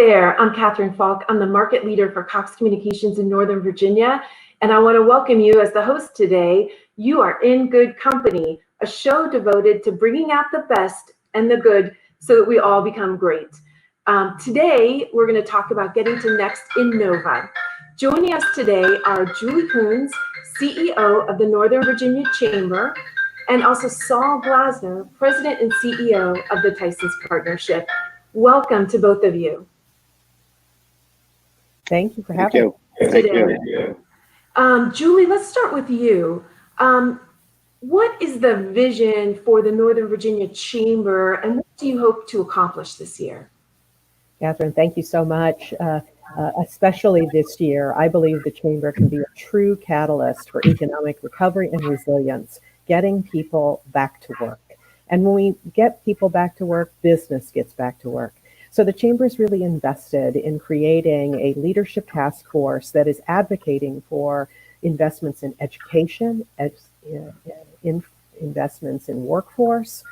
there. I'm Kathryn Falk. I'm the market leader for Cox Communications in Northern Virginia, and I want to welcome you as the host today. You are in good company, a show devoted to bringing out the best and the good so that we all become great. Today, we're going to talk about getting to next in Nova. Joining us today are Julie Coons, CEO of the Northern Virginia Chamber, and also Sol Glasner, President and CEO of the Tysons Partnership. Welcome to both of you. Thank you for having me. Thank you. Julie, let's start with you. What is the vision for the Northern Virginia Chamber, and what do you hope to accomplish this year? Kathryn, thank you so much. Especially this year, I believe the Chamber can be a true catalyst for economic recovery and resilience, getting people back to work. And when we get people back to work, business gets back to work. So the Chamber is really invested in creating a leadership task force that is advocating for investments in education, investments in workforce,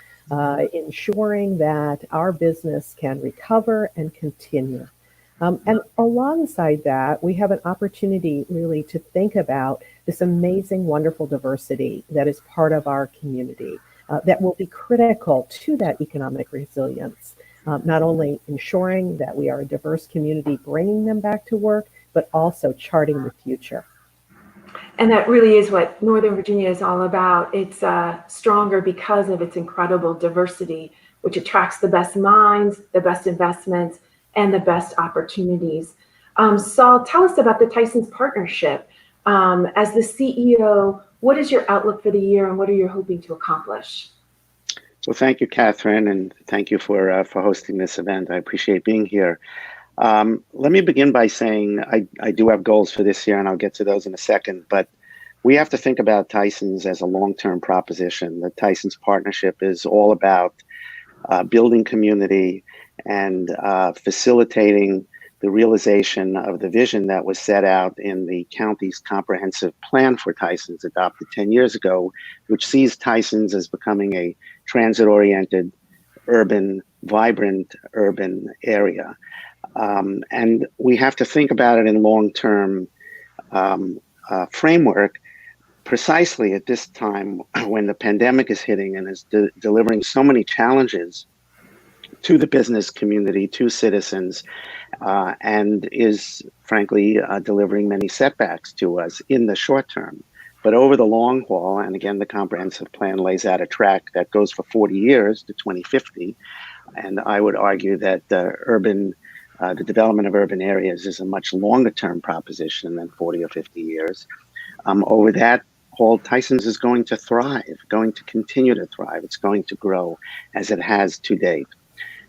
ensuring that our business can recover and continue. And alongside that, we have an opportunity really to think about this amazing, wonderful diversity that is part of our community that will be critical to that economic resilience, not only ensuring that we are a diverse community, bringing them back to work, but also charting the future. And that really is what Northern Virginia is all about. It's stronger because of its incredible diversity, which attracts the best minds, the best investments, and the best opportunities. Sol, tell us about the Tysons Partnership. As the CEO, what is your outlook for the year and what are you hoping to accomplish? Well, thank you, Kathryn, and thank you for hosting this event. I appreciate being here. Let me begin by saying I do have goals for this year, and I'll get to those in a second, but we have to think about Tysons as a long-term proposition. The Tysons Partnership is all about building community and facilitating the realization of the vision that was set out in the county's comprehensive plan for Tysons adopted 10 years ago, which sees Tysons as becoming a transit-oriented, urban, vibrant urban area. And we have to think about it in long-term framework, precisely at this time when the pandemic is hitting and is delivering so many challenges to the business community, to citizens, and is frankly delivering many setbacks to us in the short term. But over the long haul, and again, the comprehensive plan lays out a track that goes for 40 years to 2050. And I would argue that the development of urban areas is a much longer term proposition than 40 or 50 years. Over that whole, Tysons is going to thrive, going to continue to thrive. It's going to grow as it has to date.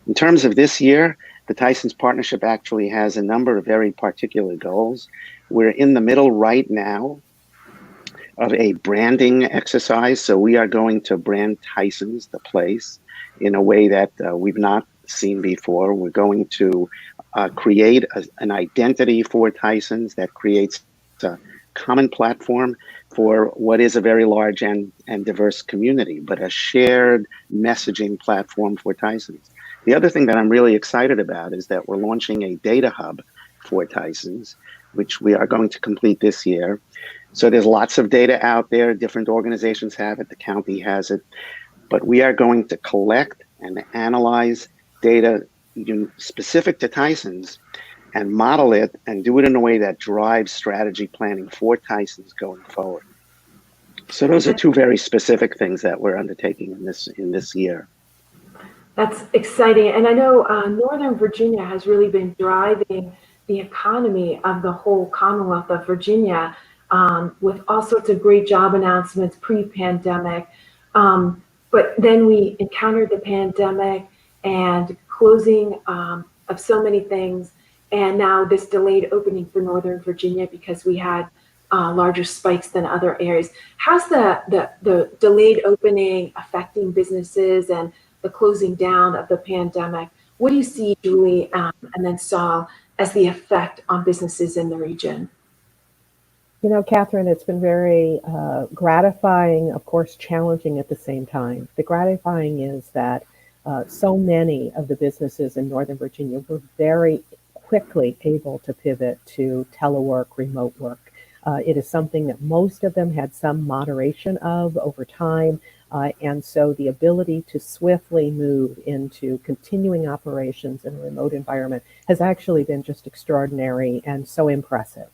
In terms of this year, the Tysons Partnership actually has a number of very particular goals. We're in the middle right now of a branding exercise. So we are going to brand Tysons, the place, in a way that we've not seen before. We're going to create an identity for Tysons that creates a common platform for what is a very large and diverse community, but a shared messaging platform for Tysons. The other thing that I'm really excited about is that we're launching a data hub for Tysons, which we are going to complete this year. So there's lots of data out there. Different organizations have it. The county has it. But we are going to collect and analyze data specific to Tysons and model it and do it in a way that drives strategy planning for Tysons going forward. So those are two very specific things that we're undertaking in this year. That's exciting. And I know Northern Virginia has really been driving the economy of the whole Commonwealth of Virginia with all sorts of great job announcements pre-pandemic. But then we encountered the pandemic and closing of so many things. And now this delayed opening for Northern Virginia because we had larger spikes than other areas. How's the delayed opening affecting businesses and the closing down of the pandemic? What do you see, Julie, and then Sol, as the effect on businesses in the region? You know, Kathryn, it's been very gratifying, of course, challenging at the same time. The gratifying is that so many of the businesses in Northern Virginia were very quickly able to pivot to telework, remote work. It is something that most of them had some moderation of over time. And so the ability to swiftly move into continuing operations in a remote environment has actually been just extraordinary and so impressive.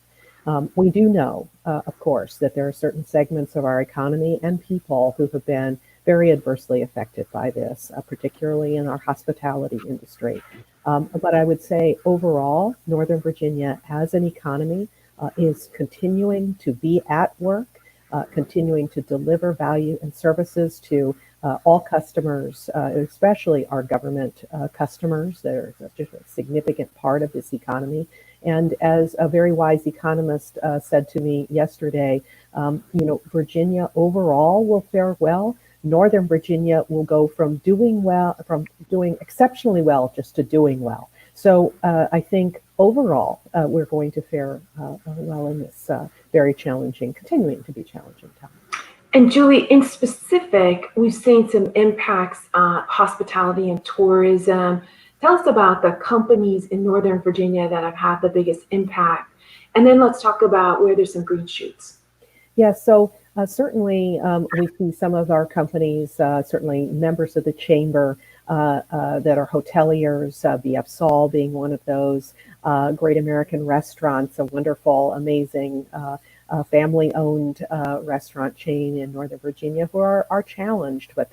We do know, of course, that there are certain segments of our economy and people who have been very adversely affected by this, particularly in our hospitality industry. But I would say overall, Northern Virginia as an economy is continuing to be at work, continuing to deliver value and services to all customers, especially our government customers. They're just a significant part of this economy. And as a very wise economist said to me yesterday, Virginia overall will fare well. Northern Virginia will go from doing exceptionally well just to doing well. So I think overall we're going to fare well in this continuing to be challenging time. And Julie, in specific, we've seen some impacts on hospitality and tourism. Tell us about the companies in Northern Virginia that have had the biggest impact. And then let's talk about where there's some green shoots. Yeah, so certainly we see some of our companies, certainly members of the chamber that are hoteliers, BF Sol being one of those, Great American Restaurants, a wonderful, amazing family-owned restaurant chain in Northern Virginia who are challenged, but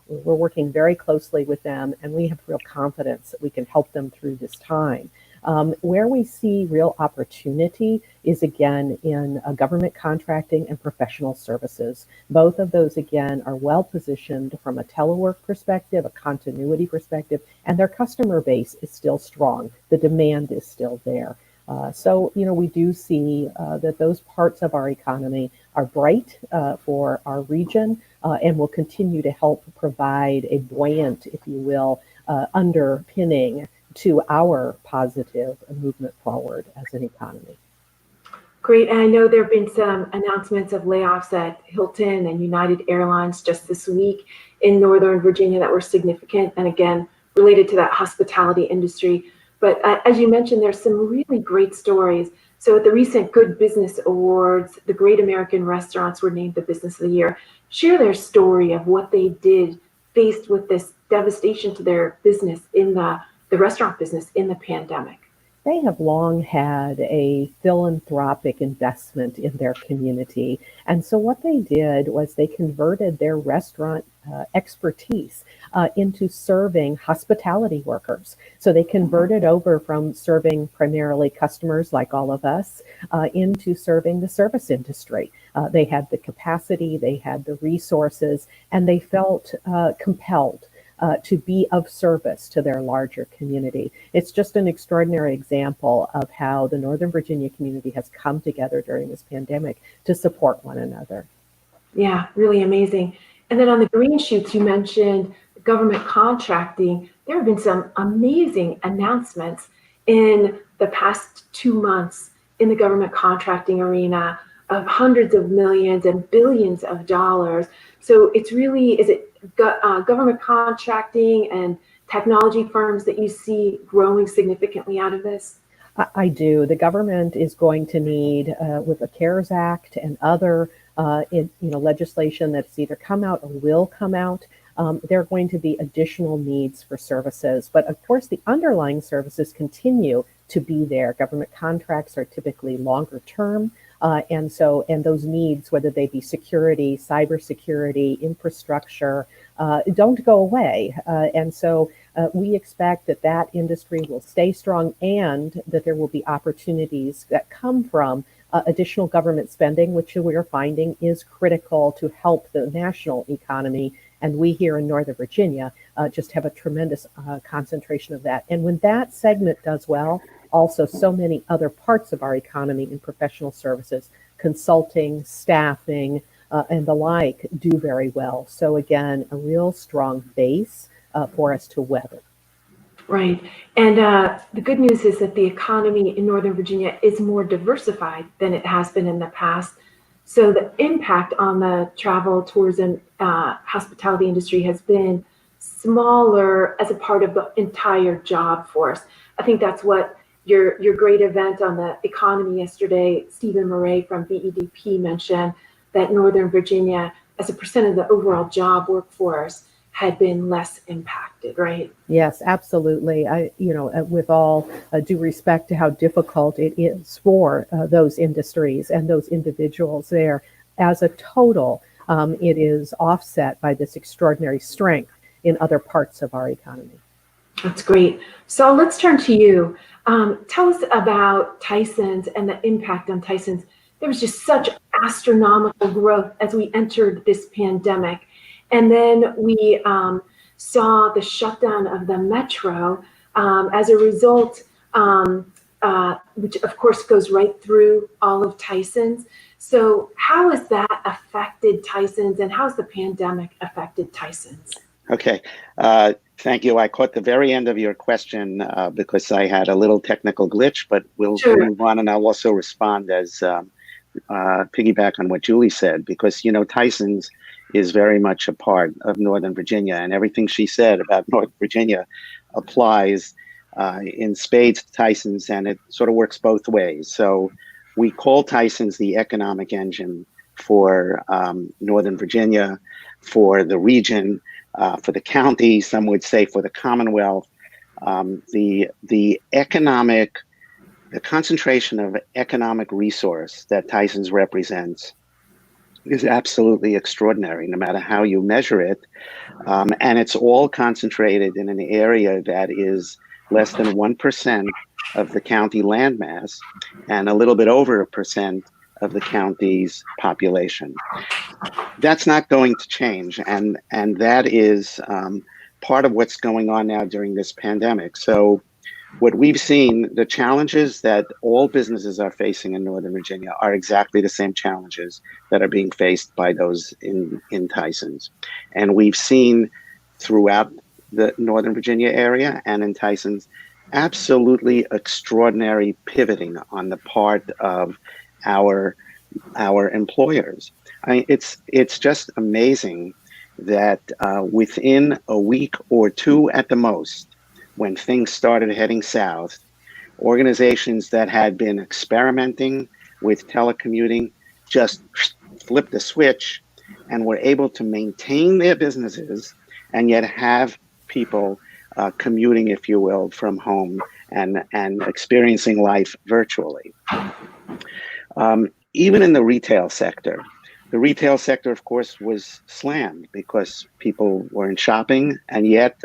we're working very closely with them, and we have real confidence that we can help them through this time. Where we see real opportunity is, again, in government contracting and professional services. Both of those, again, are well positioned from a telework perspective, a continuity perspective, and their customer base is still strong. The demand is still there. So we do see that those parts of our economy are bright for our region and will continue to help provide a buoyant, if you will, underpinning to our positive movement forward as an economy. Great. And I know there have been some announcements of layoffs at Hilton and United Airlines just this week in Northern Virginia that were significant and, again, related to that hospitality industry. But as you mentioned, there's some really great stories. So at the recent Good Business Awards, the Great American Restaurants were named the Business of the Year. Share their story of what they did faced with this devastation to their business in the restaurant business in the pandemic. They have long had a philanthropic investment in their community. And so what they did was they converted their restaurant expertise into serving hospitality workers. So they converted over from serving primarily customers like all of us into serving the service industry. They had the capacity, they had the resources, and they felt compelled to be of service to their larger community. It's just an extraordinary example of how the Northern Virginia community has come together during this pandemic to support one another. Yeah, really amazing. And then on the green shoots, you mentioned government contracting. There have been some amazing announcements in the past 2 months in the government contracting arena of hundreds of millions and billions of dollars. So is it government contracting and technology firms that you see growing significantly out of this? I do. The government is going to need, with the CARES Act and other legislation that's either come out or will come out, there are going to be additional needs for services. But of course, the underlying services continue to be there. Government contracts are typically longer term. And those needs, whether they be security, cybersecurity, infrastructure, don't go away. And so we expect that industry will stay strong and that there will be opportunities that come from additional government spending, which we are finding is critical to help the national economy. And we here in Northern Virginia just have a tremendous concentration of that. And when that segment does well, also so many other parts of our economy in professional services, consulting, staffing, and the like do very well. So again, a real strong base for us to weather. Right. And the good news is that the economy in Northern Virginia is more diversified than it has been in the past. So the impact on the travel, tourism, hospitality industry has been smaller as a part of the entire job force. I think that's what your great event on the economy yesterday, Stephen Murray from BEDP mentioned that Northern Virginia, as a percent of the overall job workforce, had been less impacted, right? Yes, absolutely. With all due respect to how difficult it is for those industries and those individuals there, as a total, it is offset by this extraordinary strength in other parts of our economy. That's great. So let's turn to you. Tell us about Tysons and the impact on Tysons. There was just such astronomical growth as we entered this pandemic. And then we saw the shutdown of the metro as a result, which of course goes right through all of Tysons. So how has that affected Tysons, and how's the pandemic affected Tysons? Okay, thank you. I caught the very end of your question because I had a little technical glitch, but we'll move on, and I'll also respond as piggyback on what Julie said, because, Tysons is very much a part of Northern Virginia, and everything she said about Northern Virginia applies in spades to Tysons, and it sort of works both ways. So we call Tysons the economic engine for Northern Virginia, for the region, for the county, some would say for the Commonwealth. The concentration of economic resource that Tysons represents is absolutely extraordinary, no matter how you measure it. And it's all concentrated in an area that is less than 1% of the county landmass and a little bit over 1% of the county's population. That's not going to change, and that is part of what's going on now during this pandemic. So what we've seen, the challenges that all businesses are facing in Northern Virginia are exactly the same challenges that are being faced by those in Tysons. And we've seen throughout the Northern Virginia area and in Tysons absolutely extraordinary pivoting on the part of our employers. It's just amazing that within a week or two at the most, when things started heading south, organizations that had been experimenting with telecommuting just flipped the switch and were able to maintain their businesses and yet have people commuting, if you will, from home and experiencing life virtually. Even in the retail sector, of course, was slammed because people weren't shopping, and yet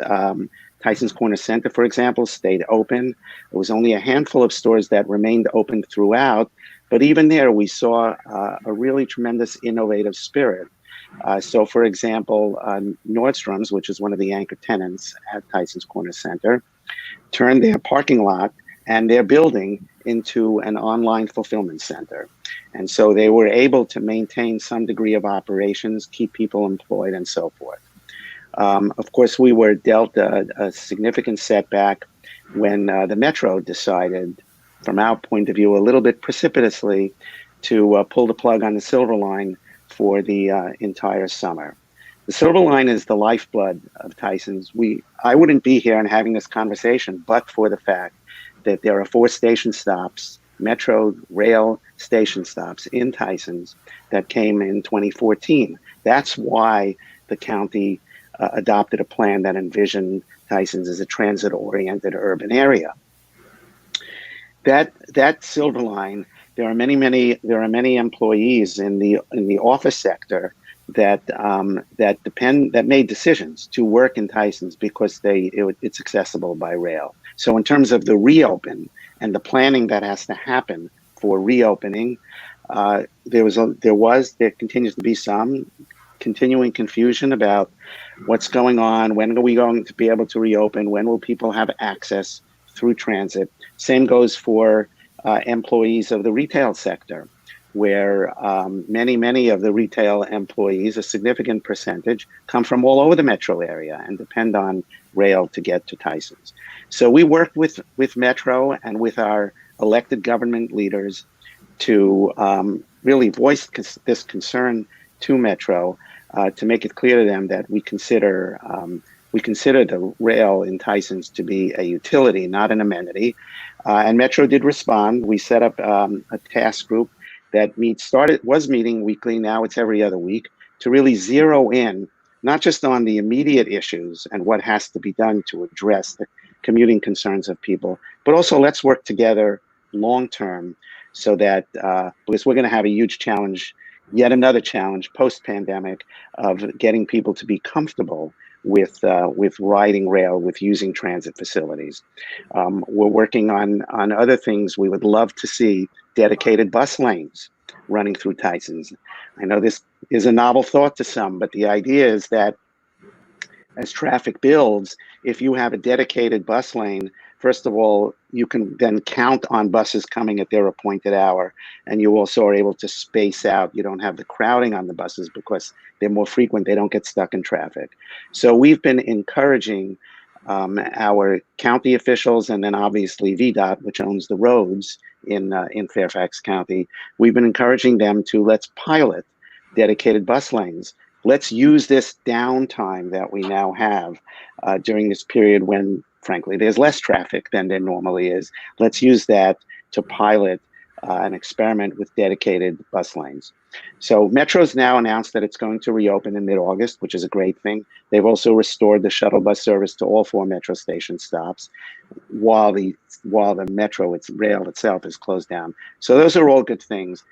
Tysons Corner Center, for example, stayed open. There was only a handful of stores that remained open throughout, but even there we saw a really tremendous innovative spirit. So, for example, Nordstrom's, which is one of the anchor tenants at Tysons Corner Center, turned their parking lot and their building into an online fulfillment center. And so they were able to maintain some degree of operations, keep people employed, and so forth. Of course, we were dealt a significant setback when the Metro decided, from our point of view, a little bit precipitously, to pull the plug on the Silver Line for the entire summer. The Silver Line is the lifeblood of Tysons. I wouldn't be here and having this conversation but for the fact that there are 4 station stops, Metro rail station stops in Tysons that came in 2014. That's why the county adopted a plan that envisioned Tysons as a transit-oriented urban area. That Silver Line, there are many employees in the office sector that made decisions to work in Tysons because it's accessible by rail. So in terms of the reopen and the planning that has to happen for reopening, there continues to be some continuing confusion about what's going on, when are we going to be able to reopen, when will people have access through transit. Same goes for employees of the retail sector, where many of the retail employees, a significant percentage, come from all over the metro area and depend on rail to get to Tysons. So we worked with Metro and with our elected government leaders to really voice this concern to Metro, to make it clear to them that we consider the rail in Tysons to be a utility, not an amenity, And Metro did respond. We set up a task group that was meeting weekly. Now it's every other week to really zero in, not just on the immediate issues and what has to be done to address the commuting concerns of people, but also let's work together long term so that, because we're going to have a huge challenge, yet another challenge post-pandemic of getting people to be comfortable with riding rail, with using transit facilities. We're working on other things. We would love to see dedicated bus lanes running through Tysons. I know this is a novel thought to some, but the idea is that as traffic builds, if you have a dedicated bus lane, first of all, you can then count on buses coming at their appointed hour, and you also are able to space out. You don't have the crowding on the buses because they're more frequent. They don't get stuck in traffic. So we've been encouraging our county officials, and then obviously VDOT, which owns the roads in Fairfax County. We've been encouraging them to let's pilot dedicated bus lanes. Let's use this downtime that we now have during this period when, frankly, there's less traffic than there normally is. Let's use that to pilot an experiment with dedicated bus lanes. So Metro's now announced that it's going to reopen in mid-August, which is a great thing. They've also restored the shuttle bus service to all 4 Metro station stops while the Metro, its rail itself, is closed down. So those are all good things.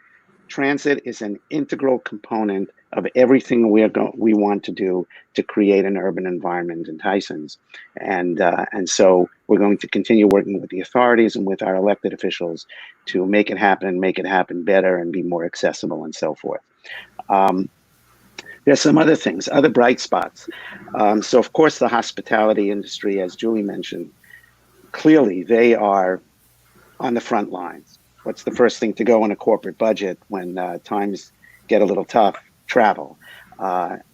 Transit is an integral component of everything we want to do to create an urban environment in Tysons. And so we're going to continue working with the authorities and with our elected officials to make it happen better and be more accessible and so forth. There's some other things, other bright spots. So of course, the hospitality industry, as Julie mentioned, clearly they are on the front lines. What's the first thing to go in a corporate budget when times get a little tough? Travel.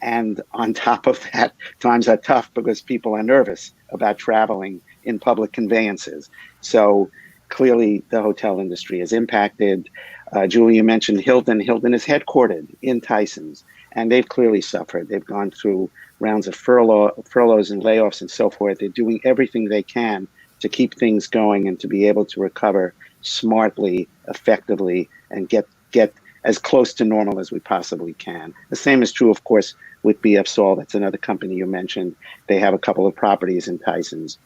And on top of that, times are tough because people are nervous about traveling in public conveyances. So clearly the hotel industry is impacted. Julie, you mentioned Hilton. Hilton is headquartered in Tysons, and they've clearly suffered. They've gone through rounds of furloughs and layoffs and so forth. They're doing everything they can to keep things going and to be able to recover smartly, effectively, and get as close to normal as we possibly can. The same is true, of course, with BF Sol. That's another company you mentioned. They have a couple of properties in Tysons.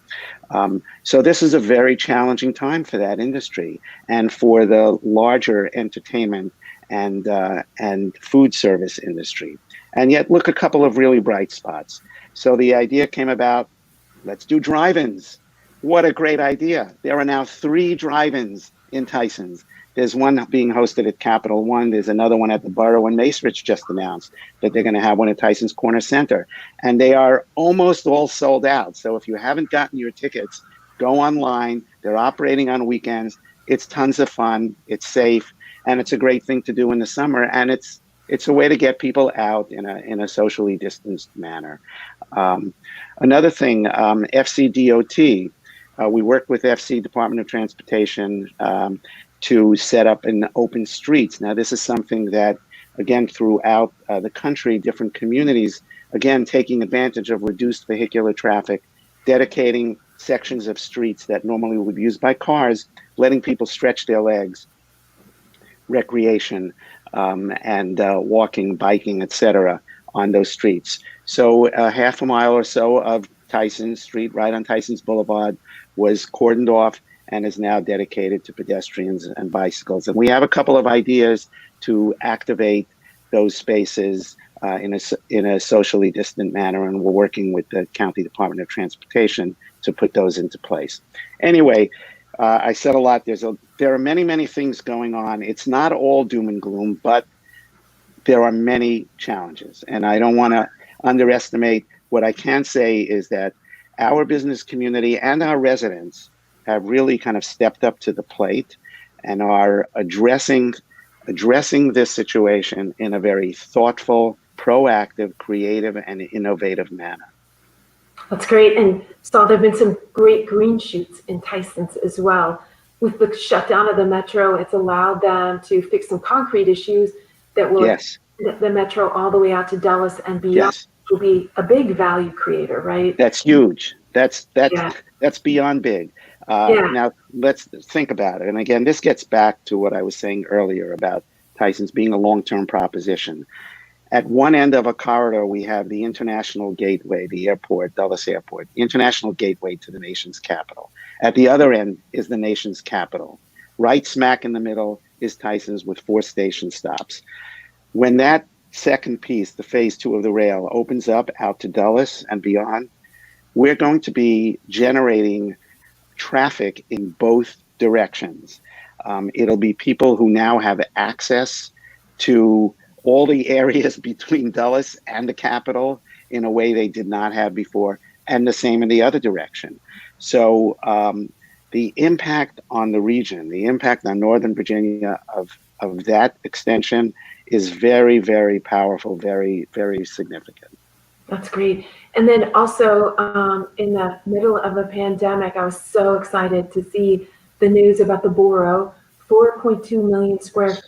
So this is a very challenging time for that industry and for the larger entertainment and food service industry. And yet, look, a couple of really bright spots. So the idea came about, let's do drive-ins. What a great idea. There are now 3 drive-ins in Tysons. There's one being hosted at Capital One. There's another one at the Borough, and Macerich just announced that they're going to have one at Tysons Corner Center. And they are almost all sold out. So if you haven't gotten your tickets, go online. They're operating on weekends. It's tons of fun. It's safe. And it's a great thing to do in the summer. And it's a way to get people out in a socially distanced manner. Another thing, FCDOT. We worked with FC, Department of Transportation, to set up an open streets. Now, this is something that, again, throughout the country, different communities, again, taking advantage of reduced vehicular traffic, dedicating sections of streets that normally would be used by cars, letting people stretch their legs, recreation, and walking, biking, etc., on those streets. So half a mile or so of Tyson Street, right on Tysons Boulevard, was cordoned off and is now dedicated to pedestrians and bicycles. And we have a couple of ideas to activate those spaces in a socially distant manner, and we're working with the County Department of Transportation to put those into place. Anyway, I said a lot. There are many, many things going on. It's not all doom and gloom, but there are many challenges, and I don't want to underestimate. What I can say is that our business community and our residents have really kind of stepped up to the plate and are addressing this situation in a very thoughtful, proactive, creative, and innovative manner. That's great. And so there have been some great green shoots in Tysons as well. With the shutdown of the Metro, it's allowed them to fix some concrete issues that will Yes. the Metro all the way out to Dulles and beyond. Yes. Will be a big value creator, right? That's huge. That's beyond big. Yeah. Now, let's think about it. And again, this gets back to what I was saying earlier about Tyson's being a long-term proposition. At one end of a corridor, we have the international gateway, the airport, Dulles Airport, the international gateway to the nation's capital. At the other end is the nation's capital. Right smack in the middle is Tyson's with 4 station stops. When that second piece, the phase 2 of the rail, opens up out to Dulles and beyond, we're going to be generating traffic in both directions. It'll be people who now have access to all the areas between Dulles and the capital in a way they did not have before, and the same in the other direction. So the impact on the region, the impact on Northern Virginia of that extension is very, very powerful, very, very significant. That's great. And then also in the middle of a pandemic, I was so excited to see the news about the borough, 4.2 million square feet,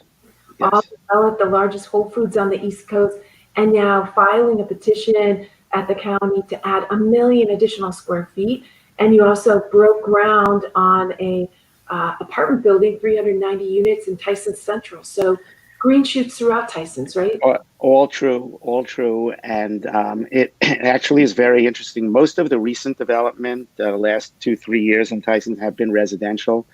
Yes. all developed, the largest Whole Foods on the East Coast, and now filing a petition at the county to add 1 million additional square feet. And you also broke ground on a apartment building, 390 units in Tyson Central. So green shoots throughout Tyson's, right? All true, all true. And it actually is very interesting. Most of the recent development, the last 2-3 years in Tyson have been residential.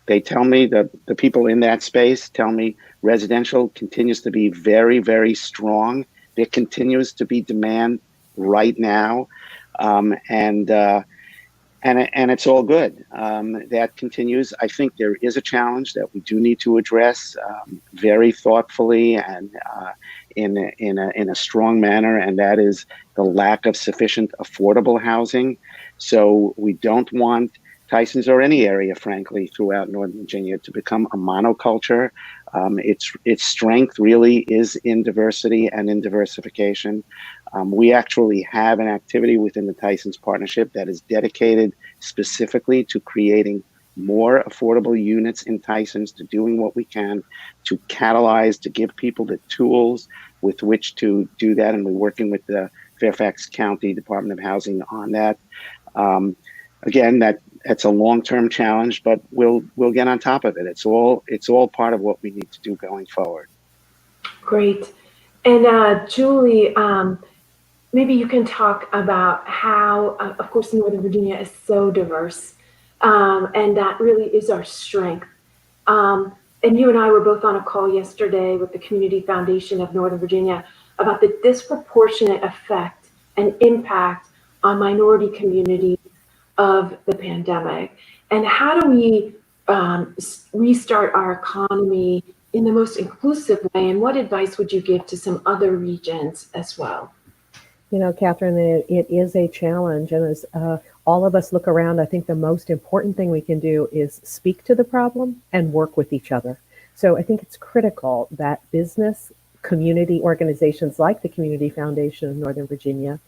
They tell me that the people in that space tell me residential continues to be very, very strong. There continues to be demand right now. And it's all good. That continues. I think there is a challenge that we do need to address very thoughtfully and in a strong manner, and that is the lack of sufficient affordable housing. So we don't want Tyson's or any area, frankly, throughout Northern Virginia to become a monoculture. Its strength really is in diversity and in diversification. We actually have an activity within the Tysons Partnership that is dedicated specifically to creating more affordable units in Tysons, to doing what we can to catalyze, to give people the tools with which to do that. And we're working with the Fairfax County Department of Housing on that. Again, that's a long-term challenge, but we'll get on top of it. It's all part of what we need to do going forward. Great. And Julie, maybe you can talk about how, of course, Northern Virginia is so diverse, and that really is our strength. And you and I were both on a call yesterday with the Community Foundation of Northern Virginia about the disproportionate effect and impact on minority communities of the pandemic. And how do we restart our economy in the most inclusive way? And what advice would you give to some other regions as well? You know, Kathryn, it is a challenge. And as all of us look around, I think the most important thing we can do is speak to the problem and work with each other. So I think it's critical that business, community organizations like the Community Foundation of Northern Virginia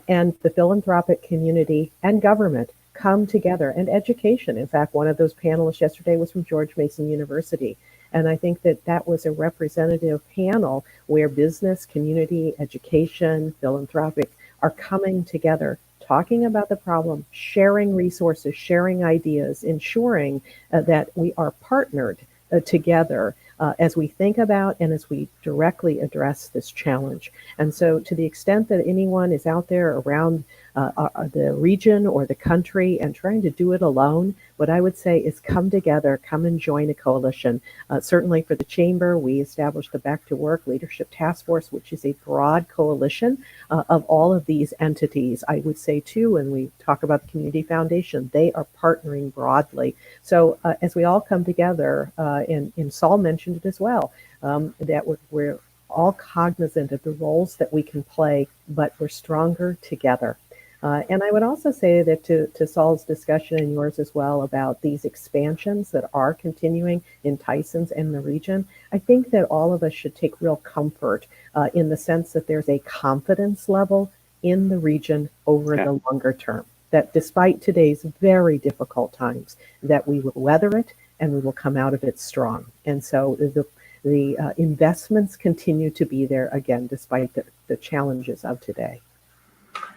and the philanthropic community and government come together, and education. In fact, one of those panelists yesterday was from George Mason University. And I think that was a representative panel where business, community, education, philanthropic are coming together, talking about the problem, sharing resources, sharing ideas, ensuring that we are partnered together as we think about and as we directly address this challenge. And so to the extent that anyone is out there around the region or the country and trying to do it alone, what I would say is come together, come and join a coalition. Certainly for the Chamber, we established the Back to Work Leadership Task Force, which is a broad coalition of all of these entities. I would say too, when we talk about the Community Foundation, they are partnering broadly. So as we all come together, and Sol mentioned it as well, that we're all cognizant of the roles that we can play, but we're stronger together. And I would also say that to Sol's discussion and yours as well about these expansions that are continuing in Tysons and the region, I think that all of us should take real comfort in the sense that there's a confidence level in the region over the longer term, that despite today's very difficult times, that we will weather it and we will come out of it strong. And so the investments continue to be there, again, despite the challenges of today.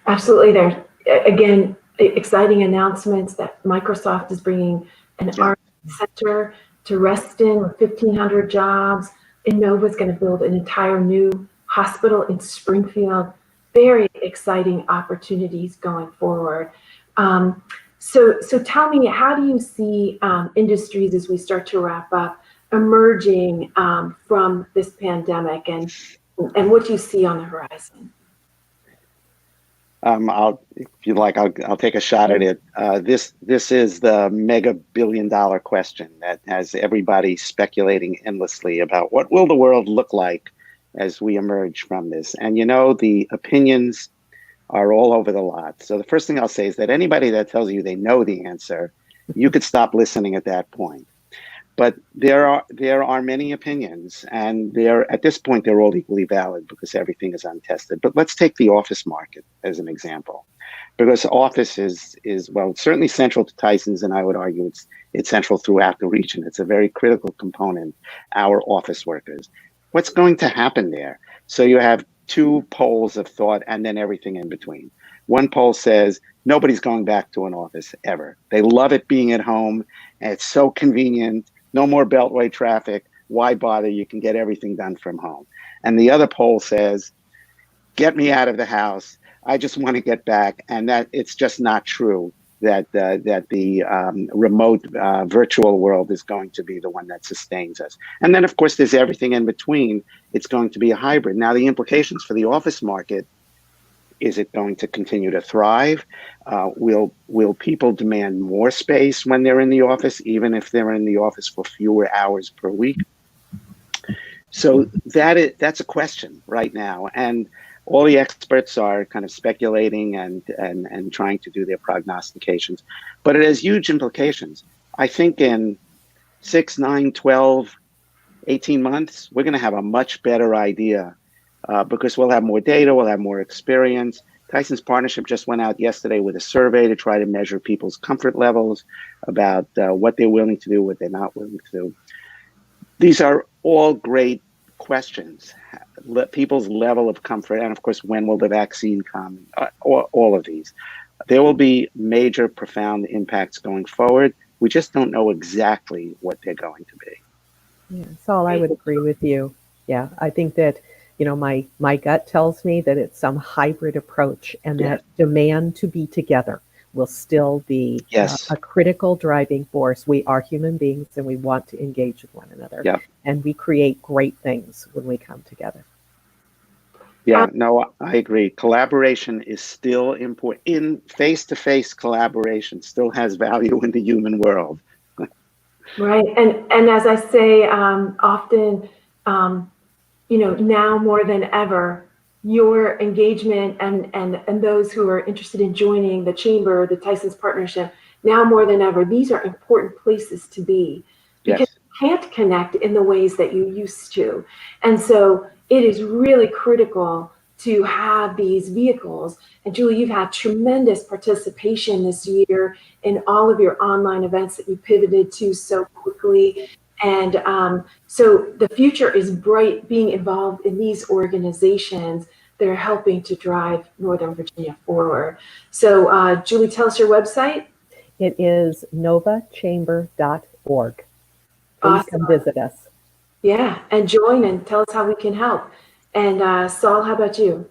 Absolutely. There again, exciting announcements that Microsoft is bringing an R&D center to Reston with 1,500 jobs. Innova's going to build an entire new hospital in Springfield. Very exciting opportunities going forward. So tell me, how do you see industries, as we start to wrap up, emerging from this pandemic, and what do you see on the horizon? If you like, I'll take a shot at it. This is the mega billion-dollar question that has everybody speculating endlessly about what will the world look like as we emerge from this. And the opinions are all over the lot. So the first thing I'll say is that anybody that tells you they know the answer, you could stop listening at that point. But there are many opinions, and at this point they're all equally valid because everything is untested. But let's take the office market as an example, because office is well, certainly central to Tysons, and I would argue it's central throughout the region. It's a very critical component, our office workers. What's going to happen there? So you have two poles of thought and then everything in between. One poll says nobody's going back to an office ever. They love it being at home, and it's so convenient. No more beltway traffic. Why bother? You can get everything done from home. And the other poll says, get me out of the house. I just want to get back. And that it's just not true that the remote virtual world is going to be the one that sustains us. And then, of course, there's everything in between. It's going to be a hybrid. Now, the implications for the office market, is it going to continue to thrive? Will people demand more space when they're in the office, even if they're in the office for fewer hours per week? So that's a question right now. And all the experts are kind of speculating and trying to do their prognostications. But it has huge implications. I think in 6, 9, 12, 18 months, we're going to have a much better idea because we'll have more data, we'll have more experience. Tysons Partnership just went out yesterday with a survey to try to measure people's comfort levels about what they're willing to do, what they're not willing to do. These are all great questions. People's level of comfort, and of course, when will the vaccine come? All of these. There will be major, profound impacts going forward. We just don't know exactly what they're going to be. Yeah, Sol, I would agree with you. Yeah, I think that my gut tells me that it's some hybrid approach, and that demand to be together will still be a critical driving force. We are human beings, and we want to engage with one another. Yeah. And we create great things when we come together. Yeah, no, I agree. Collaboration is still important. In face-to-face collaboration still has value in the human world. Right. And as I say often, now more than ever, your engagement and those who are interested in joining the Chamber, the Tysons Partnership, now more than ever, these are important places to be, because you can't connect in the ways that you used to. And so it is really critical to have these vehicles. And Julie, you've had tremendous participation this year in all of your online events that you pivoted to so quickly. And so the future is bright, being involved in these organizations that are helping to drive Northern Virginia forward. So Julie, tell us your website. It is novachamber.org. Please Awesome. come visit us. Yeah, and join and tell us how we can help. And Sol, how about you?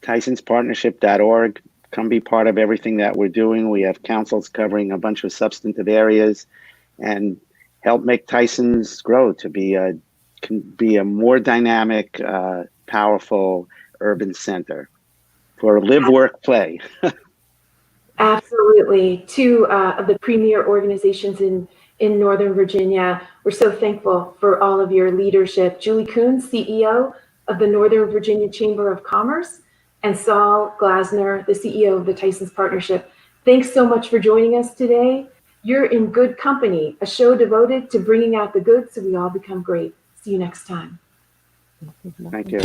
TysonsPartnership.org. Come be part of everything that we're doing. We have councils covering a bunch of substantive areas, and help make Tysons grow to be a more dynamic, powerful urban center for live, work, play. Absolutely. Two of the premier organizations in Northern Virginia. We're so thankful for all of your leadership. Julie Coons, CEO of the Northern Virginia Chamber of Commerce, and Sol Glasner, the CEO of the Tysons Partnership. Thanks so much for joining us today. You're in good company, a show devoted to bringing out the good so we all become great. See you next time. Thank you.